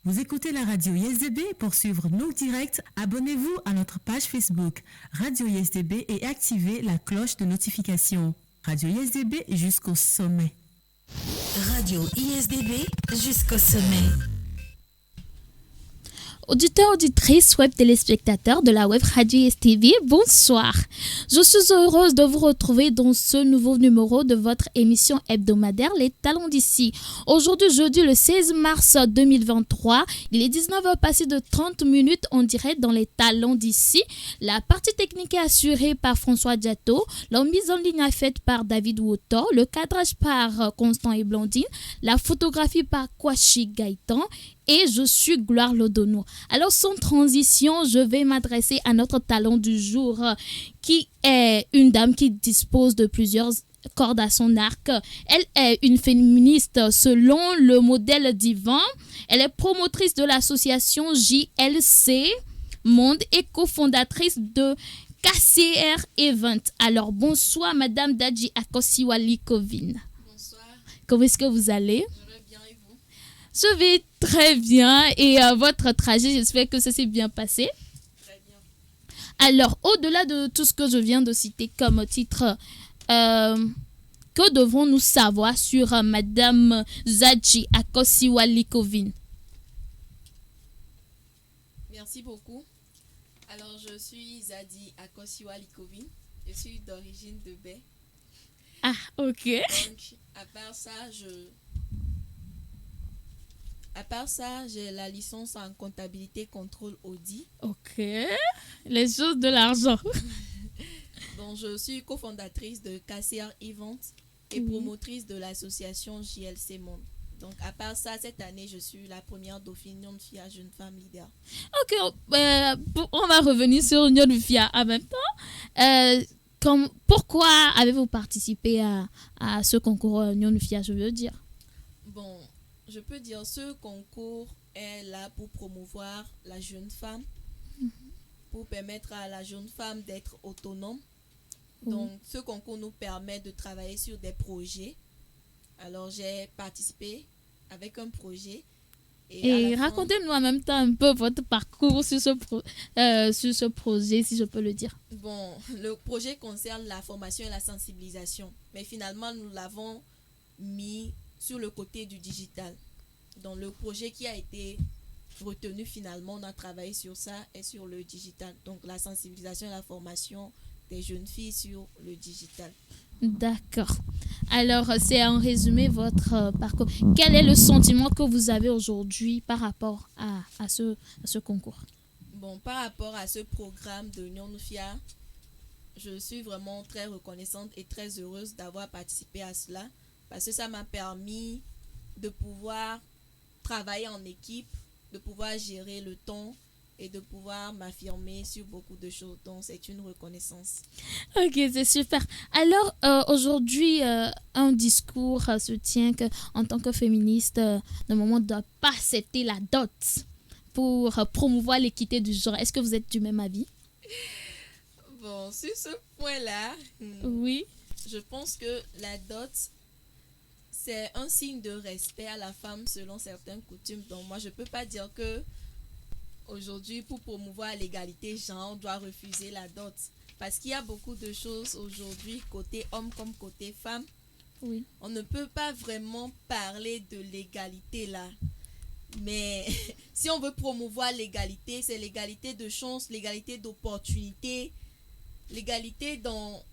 Vous écoutez la radio ISDB. Pour suivre nos directs, abonnez-vous à notre page Facebook Radio ISDB et activez la cloche de notification. Radio ISDB jusqu'au sommet. Radio ISDB jusqu'au sommet. Auditeurs, auditrices, web téléspectateurs de la web radio ISTV, bonsoir. Je suis heureuse de vous retrouver dans ce nouveau numéro de votre émission hebdomadaire Les Talents d'ici. Aujourd'hui, jeudi le 16 mars 2023, il est 19h passé de 30 minutes en direct dans Les Talents d'ici. La partie technique est assurée par François Diato, la mise en ligne est faite par David Woto, le cadrage par Constant et Blandine, la photographie par Kwashi Gaëtan et je suis Gloire Lodono. Alors sans transition, je vais m'adresser à notre talent du jour qui est une dame qui dispose de plusieurs cordes à son arc. Elle est une féministe selon le modèle d'Yvan. Elle est promotrice de l'association JLC Monde et cofondatrice de KCR Event. Alors bonsoir Madame Dadji Akosiwali-Kovin. Bonsoir. Comment est-ce que vous allez? Je vais bien et vous? Je vais très bien et votre trajet, j'espère que ça s'est bien passé. Très bien. Alors, au-delà de tout ce que je viens de citer comme titre, que devons-nous savoir sur Madame Zadji Akosiwali-Kovin? Merci beaucoup. Alors, je suis Zadji Akosiwali-Kovin. Je suis d'origine de Baie. Ah, ok. Donc, à part ça, j'ai la licence en comptabilité contrôle audit. Ok. Les choses de l'argent. Donc, je suis cofondatrice de KCR Event et promotrice de l'association JLC Monde. Donc, à part ça, cette année, je suis la première dauphine FIA jeune femme leader. Ok, on va revenir sur Union Fia en même temps. Pourquoi avez-vous participé à ce concours Union Fia, je veux dire? Bon, je peux dire ce concours est là pour promouvoir la jeune femme, pour permettre à la jeune femme d'être autonome. Donc, ce concours nous permet de travailler sur des projets. Alors, j'ai participé avec un projet. Et racontez-nous en même temps un peu votre parcours sur ce projet, si je peux le dire. Bon, le projet concerne la formation et la sensibilisation. Mais finalement, nous l'avons mis sur le côté du digital. Donc, le projet qui a été retenu finalement, on a travaillé sur ça et sur le digital. Donc, la sensibilisation et la formation des jeunes filles sur le digital. D'accord. Alors, c'est en résumé votre parcours. Quel est le sentiment que vous avez aujourd'hui par rapport à ce concours? Bon, par rapport à ce programme de Union FIA, je suis vraiment très reconnaissante et très heureuse d'avoir participé à cela parce que ça m'a permis de pouvoir travailler en équipe, de pouvoir gérer le temps et de pouvoir m'affirmer sur beaucoup de choses. Donc, c'est une reconnaissance. Ok, c'est super. Alors, aujourd'hui, un discours se tient qu'en tant que féministe, normalement, on ne doit pas accepter la dot pour promouvoir l'équité du genre. Est-ce que vous êtes du même avis? Bon, sur ce point-là, oui, je pense que la dot, c'est un signe de respect à la femme selon certaines coutumes. Donc, moi, je ne peux pas dire que aujourd'hui, pour promouvoir l'égalité genre, on doit refuser la dot. Parce qu'il y a beaucoup de choses aujourd'hui, côté homme comme côté femme. Oui. On ne peut pas vraiment parler de l'égalité là. Mais si on veut promouvoir l'égalité, c'est l'égalité de chance, l'égalité d'opportunité, l'égalité dans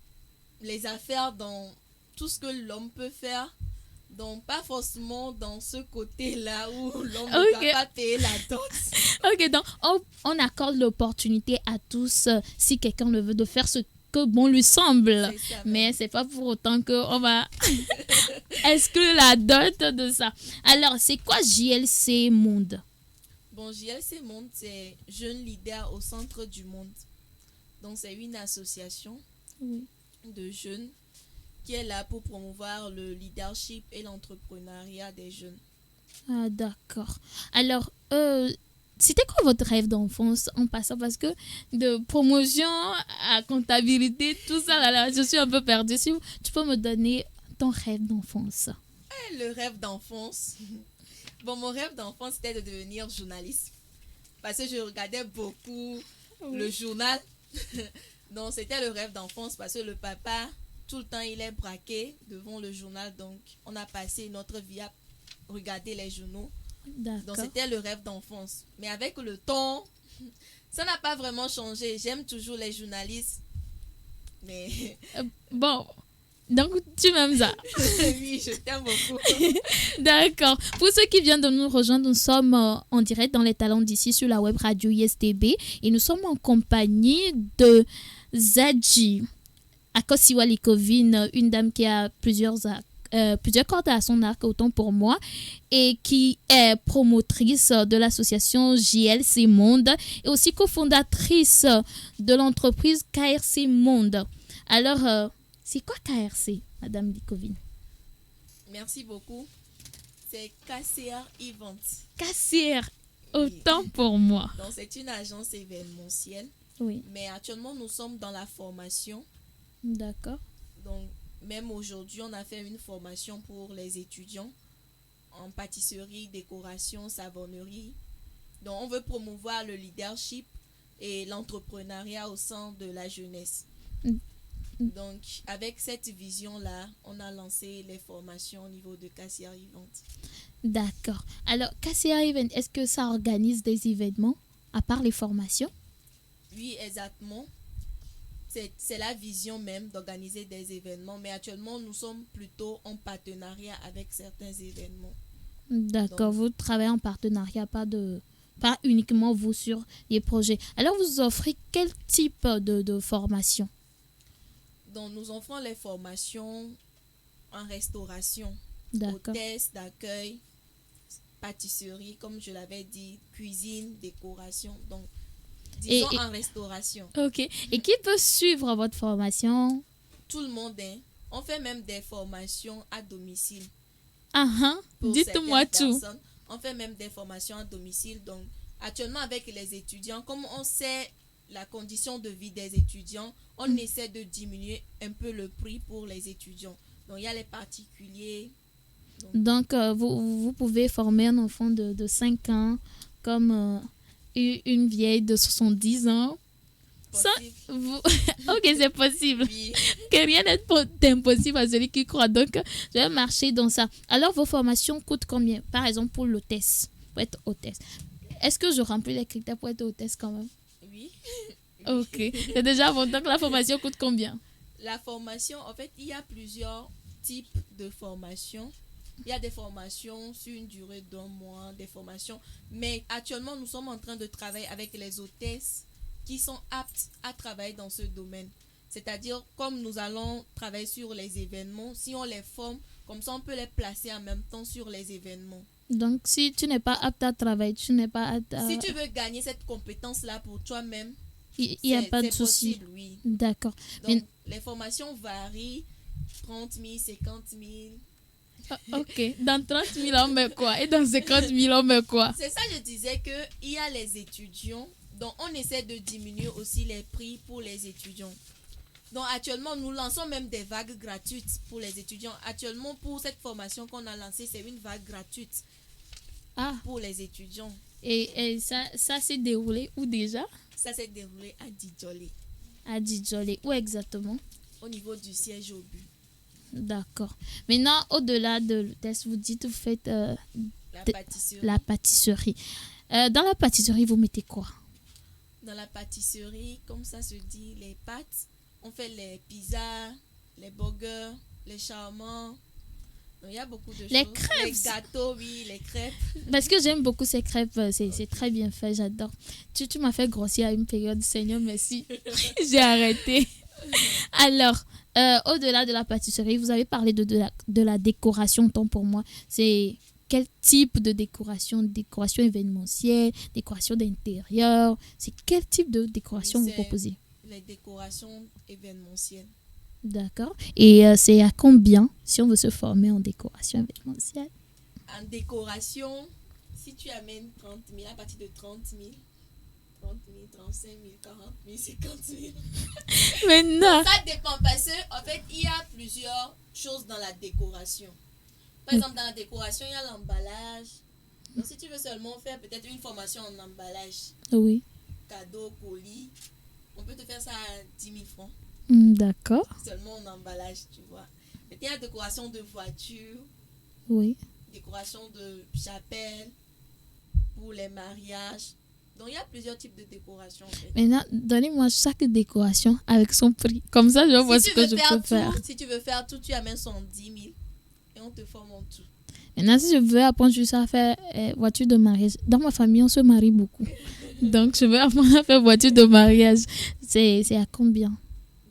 les affaires, dans tout ce que l'homme peut faire. Donc, pas forcément dans ce côté-là où l'homme ne doit pas payer la dot. Ok, donc on accorde l'opportunité à tous si quelqu'un le veut de faire ce que bon lui semble. Mais c'est pas pour autant qu'on va exclure la dot de ça. Alors, c'est quoi JLC Monde? Bon, JLC Monde, c'est Jeunes Leaders au Centre du Monde. Donc, c'est une association de jeunes qui est là pour promouvoir le leadership et l'entrepreneuriat des jeunes. Ah, d'accord. Alors, c'était quoi votre rêve d'enfance en passant? Parce que de promotion à comptabilité, tout ça, là, je suis un peu perdue. Si tu peux me donner ton rêve d'enfance. Le rêve d'enfance. Bon, mon rêve d'enfant, c'était de devenir journaliste. Parce que je regardais beaucoup le journal. Donc, c'était le rêve d'enfance parce que le papa, tout le temps, il est braqué devant le journal. Donc, on a passé notre vie à regarder les journaux. Donc, D'accord. c'était le rêve d'enfance. Mais avec le temps, ça n'a pas vraiment changé. J'aime toujours les journalistes. Mais Bon, donc tu m'aimes ça. oui, je t'aime beaucoup. D'accord. Pour ceux qui viennent de nous rejoindre, nous sommes en direct dans les talents d'ici sur la web radio ISTB et nous sommes en compagnie de Zadji Akosiwalikovine, une dame qui a plusieurs cordes à son arc, autant pour moi, et qui est promotrice de l'association JLC Monde et aussi cofondatrice de l'entreprise KRC Monde. Alors, c'est quoi KRC, Madame Likovine? Merci beaucoup. C'est KCR Event. Cassière, autant pour moi. Donc, c'est une agence événementielle. Oui, Mais actuellement, nous sommes dans la formation. d'accord. Donc, même aujourd'hui, on a fait une formation pour les étudiants en pâtisserie, décoration, savonnerie. Donc, on veut promouvoir le leadership et l'entrepreneuriat au sein de la jeunesse. Mm. Donc, avec cette vision-là, on a lancé les formations au niveau de Cassière Event. D'accord. Alors, Cassière Event, est-ce que ça organise des événements à part les formations? Oui, exactement. C'est la vision même d'organiser des événements. Mais actuellement, nous sommes plutôt en partenariat avec certains événements. D'accord, Donc- vous travaillez en partenariat, pas uniquement vous sur les projets. Alors, vous offrez quel type de formation? Donc, nous offrons les formations en restauration, D'accord. hôtesse d'accueil, pâtisserie, comme je l'avais dit, cuisine, décoration. Donc, disons Et- en restauration. Ok. Et qui peut suivre votre formation? Tout le monde, hein. On fait même des formations à domicile. Ah, ah, Pour dites-moi certaines tout. personnes. On fait même des formations à domicile. Donc, actuellement, avec les étudiants, comme on sait la condition de vie des étudiants, on essaie de diminuer un peu le prix pour les étudiants. Donc, il y a les particuliers. Donc, vous pouvez former un enfant de 5 ans comme une vieille de 70 ans. Ça, Possible. ok, c'est possible. Oui. Que rien n'est d'impossible à celui qui croit. Donc, je vais marcher dans ça. Alors, vos formations coûtent combien? Par exemple, pour l'hôtesse, pour être hôtesse. Est-ce que je remplis les critères pour être hôtesse quand même? Oui. Ok. C'est déjà bon. Donc, la formation coûte combien? La formation, en fait, il y a plusieurs types de formations. Il y a des formations sur une durée d'1 mois, des formations. Mais actuellement, nous sommes en train de travailler avec les hôtesses qui sont aptes à travailler dans ce domaine. C'est-à-dire, comme nous allons travailler sur les événements, si on les forme, comme ça, on peut les placer en même temps sur les événements. Donc, si tu n'es pas apte à travailler, tu n'es pas apte à... Si tu veux gagner cette compétence-là pour toi-même, Il n'y a c'est- pas de c'est souci. possible, oui. D'accord. Donc, les formations varient, 30 000, 50 000. Ok. Dans 30 000, on met quoi? Et dans 50 000, on met quoi? C'est ça, je disais qu'il y a les étudiants, donc on essaie de diminuer aussi les prix pour les étudiants. Donc actuellement, nous lançons même des vagues gratuites pour les étudiants. Actuellement, pour cette formation qu'on a lancée, c'est une vague gratuite Ah, pour les étudiants. et ça s'est déroulé où déjà? Ça s'est déroulé à Djidjolé, À Djidjolé. Où exactement? au niveau du siège au but. D'accord. Maintenant, au-delà de l'hôtesse, vous dites, vous faites La De- pâtisserie. la pâtisserie. Dans la pâtisserie, vous mettez quoi? Dans la pâtisserie, comme ça se dit, les pâtes, on fait les pizzas, les burgers, les shawarma. Donc, il y a beaucoup de Les choses. crêpes. Les gâteaux, oui, les crêpes. Parce que j'aime beaucoup ces crêpes, c'est très bien fait, j'adore. Tu m'as fait grossir à une période, Seigneur, merci. J'ai arrêté. Alors, au-delà de la pâtisserie, vous avez parlé de la décoration, tant pour moi. C'est quel type de décoration? Décoration événementielle, décoration d'intérieur. C'est quel type de décoration Oui, vous c'est- proposez? Les décorations événementielles. D'accord. Et c'est à combien si on veut se former en décoration événementielle? En décoration, si tu amènes 30 000, à partir de 30 000, 30 000, 35 000, 40 000, 50 000. Mais non! Ça dépend parce qu'en fait, il y a plusieurs choses dans la décoration. Par exemple, dans la décoration, il y a l'emballage, Donc, si tu veux seulement faire peut-être une formation en emballage, Oui. cadeau, colis, on peut te faire ça à 10 000 francs. D'accord. Seulement en emballage, tu vois. Mais il y a décoration de voiture, Oui. décoration de chapelle, pour les mariages. Donc, il y a plusieurs types de décorations. En fait. Maintenant, donnez-moi chaque décoration avec son prix. Comme ça, je vois ce que je peux faire. Si tu veux faire tout, tu amènes 110 000 et on te forme en tout. Maintenant, si je veux apprendre juste à faire voiture de mariage, dans ma famille, on se marie beaucoup. Donc, je veux apprendre à faire voiture de mariage. C'est à combien?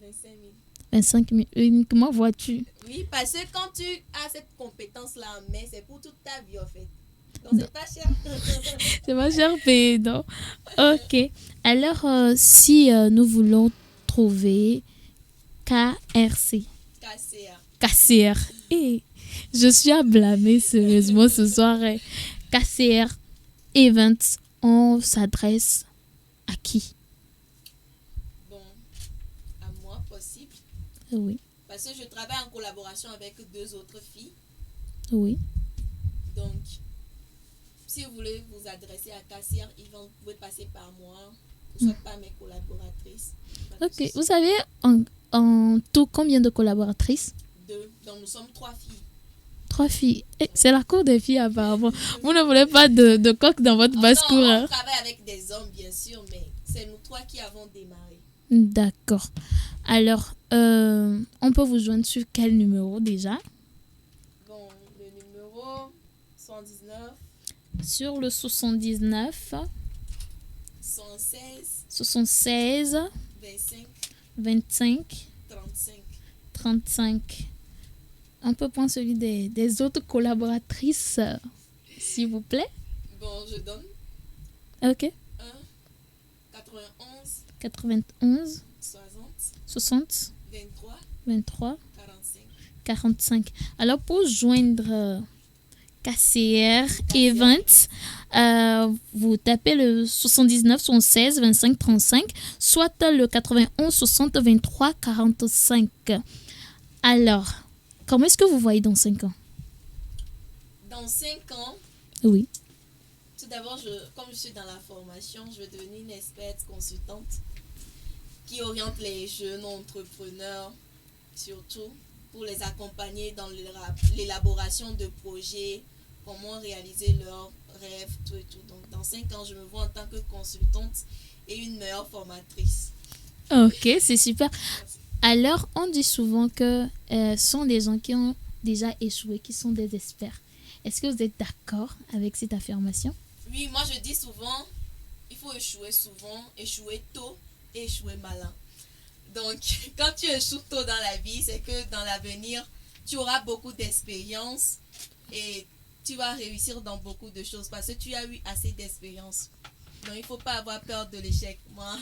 25 000. 25 000. Uniquement voiture. Oui, parce que quand tu as cette compétence-là en main, c'est pour toute ta vie, en fait. Donc, c'est pas cher. C'est pas cher payé, non? Ok. Alors, si nous voulons trouver KRC, KCA. KCR, je suis à blâmer sérieusement ce soir. KCR Events, on s'adresse à qui? Bon, à moi, possible. Oui, Parce que je travaille en collaboration avec 2 autres filles. oui. Donc, si vous voulez vous adresser à KCR, vous pouvez passer par moi, soit par mes collaboratrices. Pas de Ok. souci. Vous avez en tout combien de collaboratrices? 2. Donc, nous sommes 3 filles. 3 filles. C'est la cour des filles apparemment. Vous ne voulez pas de coq dans votre basse-cour, Non, hein? on travaille avec des hommes, bien sûr, mais c'est nous 3 qui avons démarré. D'accord. Alors, on peut vous joindre sur quel numéro déjà? Bon, le numéro 119 Sur le 79 116 76 25 25 35. 35. On peut prendre celui des autres collaboratrices, s'il vous plaît. Bon, je donne Ok. 1 91 91 60 60 23 23 45. 45. Alors, pour joindre KCR Events, vous tapez le 79 76 25 35, soit le 91 60 23 45. Alors, comment est-ce que vous voyez dans 5 ans? Dans 5 ans, Oui. tout d'abord, comme je suis dans la formation, je vais devenir une experte consultante qui oriente les jeunes entrepreneurs, surtout pour les accompagner dans l'élaboration de projets, comment réaliser leurs rêves, tout et tout. Donc, dans 5 ans, je me vois en tant que consultante et une meilleure formatrice. Ok, c'est super. Alors, on dit souvent que ce sont des gens qui ont déjà échoué, qui sont des experts. Est-ce que vous êtes d'accord avec cette affirmation? Oui, moi je dis souvent, il faut échouer souvent, échouer tôt et échouer malin. Donc, quand tu échoues tôt dans la vie, c'est que dans l'avenir, tu auras beaucoup d'expérience et tu vas réussir dans beaucoup de choses parce que tu as eu assez d'expérience. Donc, il ne faut pas avoir peur de l'échec. Moi,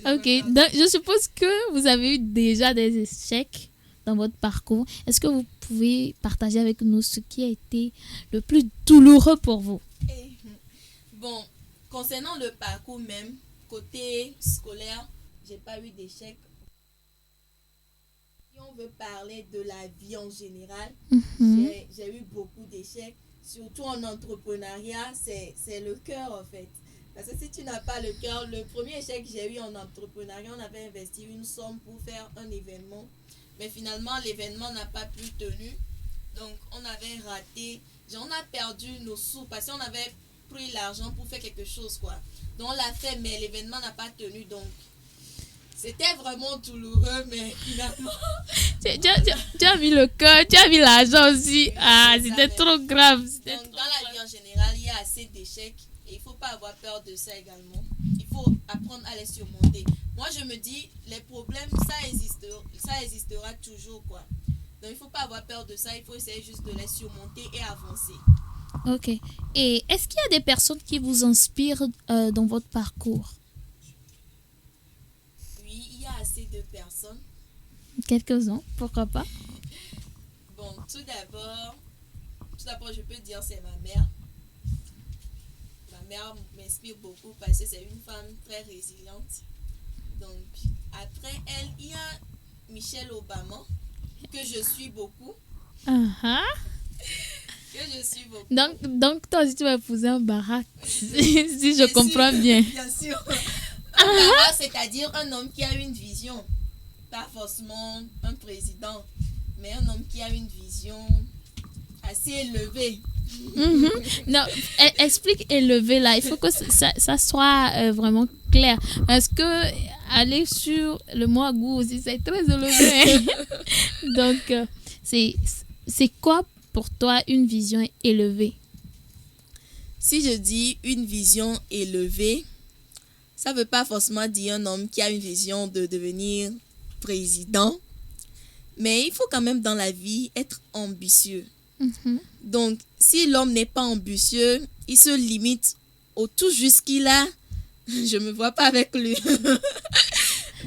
Ok, donc je suppose que vous avez eu déjà des échecs dans votre parcours. Est-ce que vous pouvez partager avec nous ce qui a été le plus douloureux pour vous? Bon, concernant le parcours même, côté scolaire, j'ai pas eu d'échec. Si on veut parler de la vie en général, j'ai eu beaucoup d'échecs. Surtout en entrepreneuriat, c'est le cœur en fait. Parce que si tu n'as pas le cœur, le premier échec que j'ai eu en entrepreneuriat, on avait investi une somme pour faire un événement. Mais finalement, l'événement n'a pas pu tenir. Donc, on avait raté. On a perdu nos sous parce qu'on avait pris l'argent pour faire quelque chose, quoi. Donc, on l'a fait, mais l'événement n'a pas tenu. Donc, c'était vraiment douloureux, mais finalement... Tu as mis le cœur, tu as mis l'argent aussi. C'était trop grave. Donc, dans la vie en général, il y a assez d'échecs. Et il ne faut pas avoir peur de ça également. Il faut apprendre à les surmonter. Moi, je me dis, les problèmes, ça existera toujours, quoi. Donc, il ne faut pas avoir peur de ça. Il faut essayer juste de les surmonter et avancer. Ok. Et est-ce qu'il y a des personnes qui vous inspirent dans votre parcours? Oui, il y a assez de personnes. Quelques-uns, pourquoi pas? Bon, tout d'abord, je peux dire c'est ma mère. Ma mère m'inspire beaucoup parce que c'est une femme très résiliente. Donc, après elle, il y a Michelle Obama, que je suis beaucoup. Uh-huh. Que Que je suis beaucoup. Donc toi aussi, tu vas épouser un baraque, si je comprends bien. Bien sûr. Un baraque, c'est-à-dire un homme qui a une vision. Pas forcément un président, mais un homme qui a une vision assez élevée. Mhm. Non, explique élevé là. Il faut que ça soit vraiment clair. Parce que aller sur le mot agou aussi, c'est très élevé. Donc, c'est quoi pour toi une vision élevée? Si je dis une vision élevée, ça ne veut pas forcément dire un homme qui a une vision de devenir président. Mais il faut quand même dans la vie être ambitieux. Mhm. Donc, si l'homme n'est pas ambitieux, il se limite au tout juste qu'il a. Je ne me vois pas avec lui.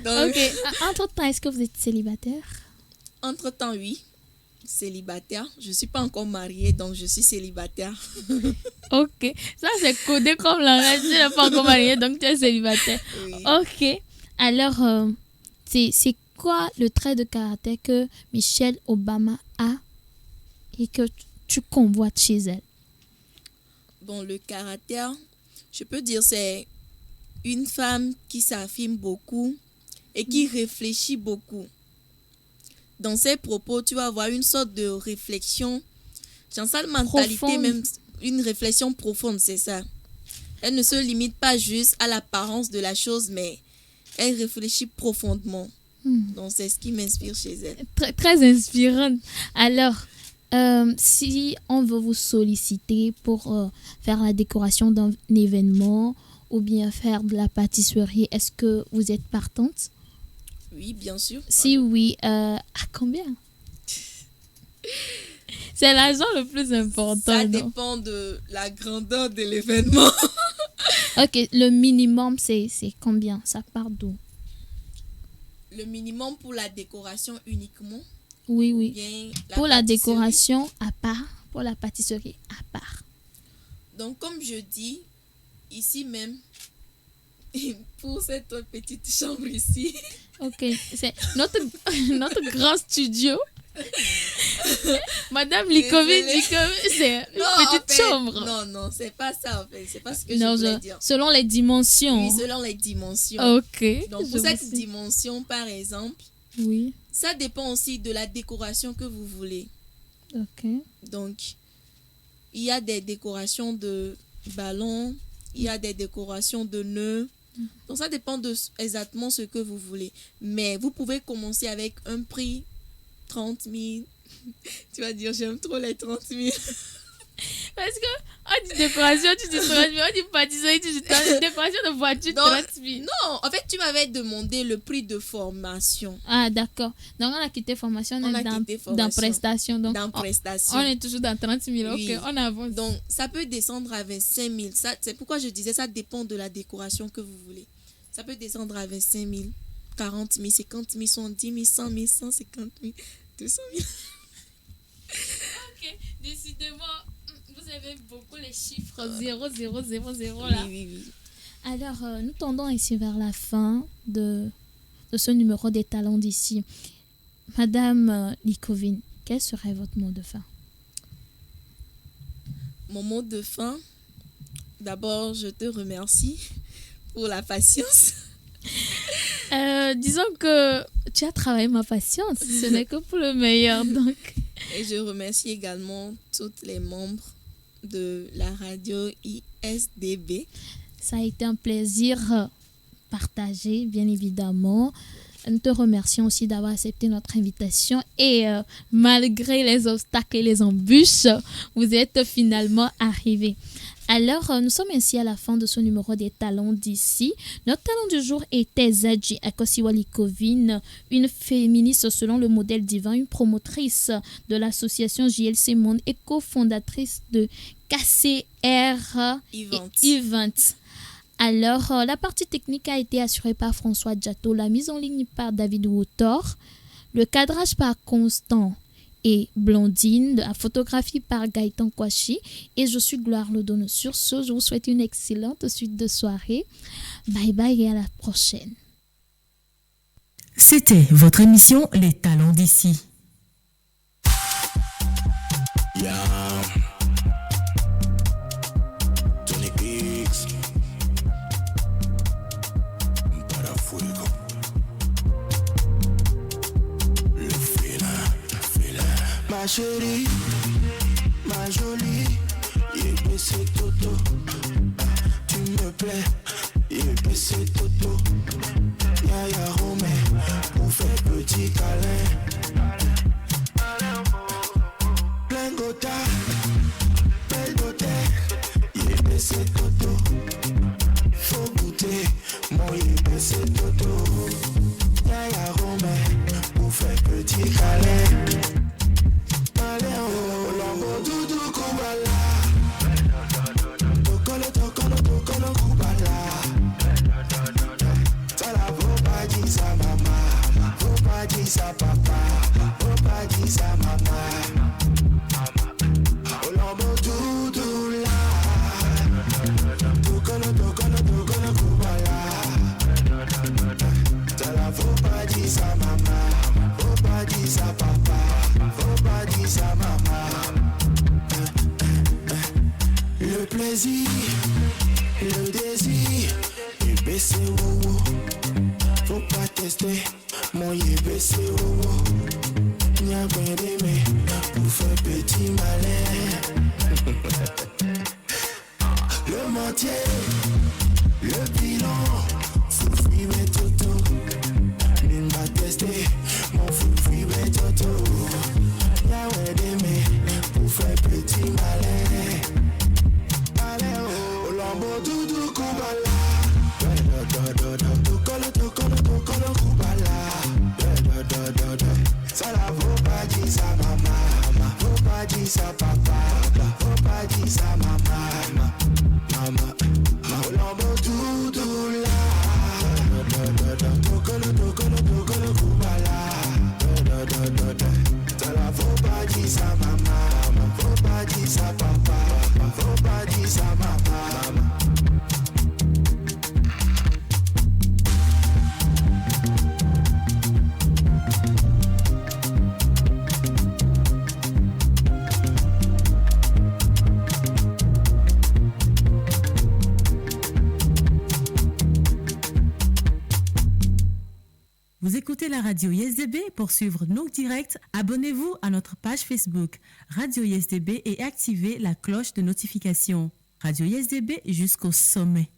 Donc, Ok. Entre-temps, est-ce que vous êtes célibataire? entre-temps, oui, célibataire. Je ne suis pas encore mariée, donc je suis célibataire. Ok. Ça, c'est codé comme la radio. Tu n'es pas encore marié, donc tu es célibataire. Oui. Ok. Alors, c'est quoi le trait de caractère que Michelle Obama a et que tu convoites chez elle? Bon, le caractère, je peux dire, c'est une femme qui s'affirme beaucoup et qui réfléchit beaucoup. Dans ses propos, tu vas avoir une sorte de réflexion, dans sa mentalité Profonde. même, une réflexion profonde, c'est ça. Elle ne se limite pas juste à l'apparence de la chose, mais elle réfléchit profondément. Donc, c'est ce qui m'inspire chez elle. Très, très inspirante. Alors, si on veut vous solliciter pour faire la décoration d'un événement ou bien faire de la pâtisserie, est-ce que vous êtes partante? Oui, bien sûr. Si oui, à combien? C'est l'argent le plus important. Ça non? dépend de la grandeur de l'événement. Ok, le minimum, c'est combien? Ça part d'où? Le minimum pour la décoration uniquement. Oui, oui. Bien, Pour la pâtisserie. décoration, à part. Pour la pâtisserie, à part. Donc, comme je dis, ici même, pour cette petite chambre ici, Ok, c'est notre grand studio. Madame Likovi dit que c'est une petite chambre. Non, c'est pas ça en fait. C'est pas ce que Non, je voulais dire. selon les dimensions. Oui, selon les dimensions. Ok. Donc, je pour cette vous sais. dimension, par exemple, Oui, ça dépend aussi de la décoration que vous voulez. ok. Donc, il y a des décorations de ballons, il y a des décorations de nœuds. Donc, ça dépend de exactement ce que vous voulez. Mais vous pouvez commencer avec un prix 30 000. Tu vas dire, j'aime trop les 30 000. Parce que on dit décoration, tu dis 30 000. On dit pâtisserie, tu dis 30 000. Décoration de voiture, Non, 30 000. Non, en fait, tu m'avais demandé le prix de formation. Ah, d'accord. Donc, on a quitté formation, on On est a dans, quitté formation. dans prestation. Donc, Dans prestation. on est toujours dans 30 000. Oui. Ok, on avance. Donc, ça peut descendre à 25 000. Ça, c'est pourquoi je disais, ça dépend de la décoration que vous voulez. Ça peut descendre à 25 000, 40 000, 50 000, 70 000, 100 000, 150 000, 200 000. Ok, décidément, vous avez beaucoup les chiffres 0, 0, 0, 0 Oui, là. oui, oui. Alors, nous tendons ici vers la fin de ce numéro des talents d'ici. Madame Likovine, quel serait votre mot de fin? Mon mot de fin, d'abord, je te remercie pour la patience. Disons que tu as travaillé ma patience. Ce n'est que pour le meilleur. Donc, Et je remercie également tous les membres de la radio ISDB. ça a été un plaisir partagé, bien évidemment. Nous te remercions aussi d'avoir accepté notre invitation et malgré les obstacles et les embûches, vous êtes finalement arrivés. Alors, nous sommes ainsi à la fin de ce numéro des talents d'ici. Notre talent du jour était Zadji Akosiwa Likovine, une féministe selon le modèle divin, une promotrice de l'association JLC Monde et cofondatrice de KCR Event. Alors, la partie technique a été assurée par François Djato, la mise en ligne par David Woutor, le cadrage par Constant et Blondine, la photographie par Gaëtan Kouachi et je suis Gloire Lodono. Sur ce, je vous souhaite une excellente suite de soirée. Bye bye et à la prochaine. C'était votre émission Les Talents d'ici. Yeah. ma chérie, ma jolie, yébé c'est Toto. Tu me plais, yébé c'est Toto. Yaya Romé, pour faire petit câlin. Plein gota, belle beauté, yébé c'est Toto. Faut goûter, mon yébé c'est Toto. Yaya Romé, pour faire petit câlin. Sa papa, papa dit sa maman. Olombo doudou la. Tokono kubala. Tala faut pas dire sa maman, faut pas dire sa papa, faut pas dire sa maman. Le plaisir, le désir, et baisser wow. Faut pas tester. Mon yébé c'est oh, y'a bien aimé pour faire petit malin. Le mentier, le bilan, foufoui mais toto. L'une va tester, mon foufoui mais toto. Y'a bien aimé pour faire petit malin. Allez oh, lambo doudou koubala. Tokolo koubala. Ça la faut pas dire sa maman, faut pas dire sa papa, faut pas dire sa maman, maman, Olombo doudou la. Tokolo koubala. Ça la faut pas dire sa maman, faut pas dire sa papa, faut pas dire sa maman. Vous écoutez la radio ISDB. Pour suivre nos directs, abonnez-vous à notre page Facebook Radio ISDB et activez la cloche de notification. Radio ISDB jusqu'au sommet.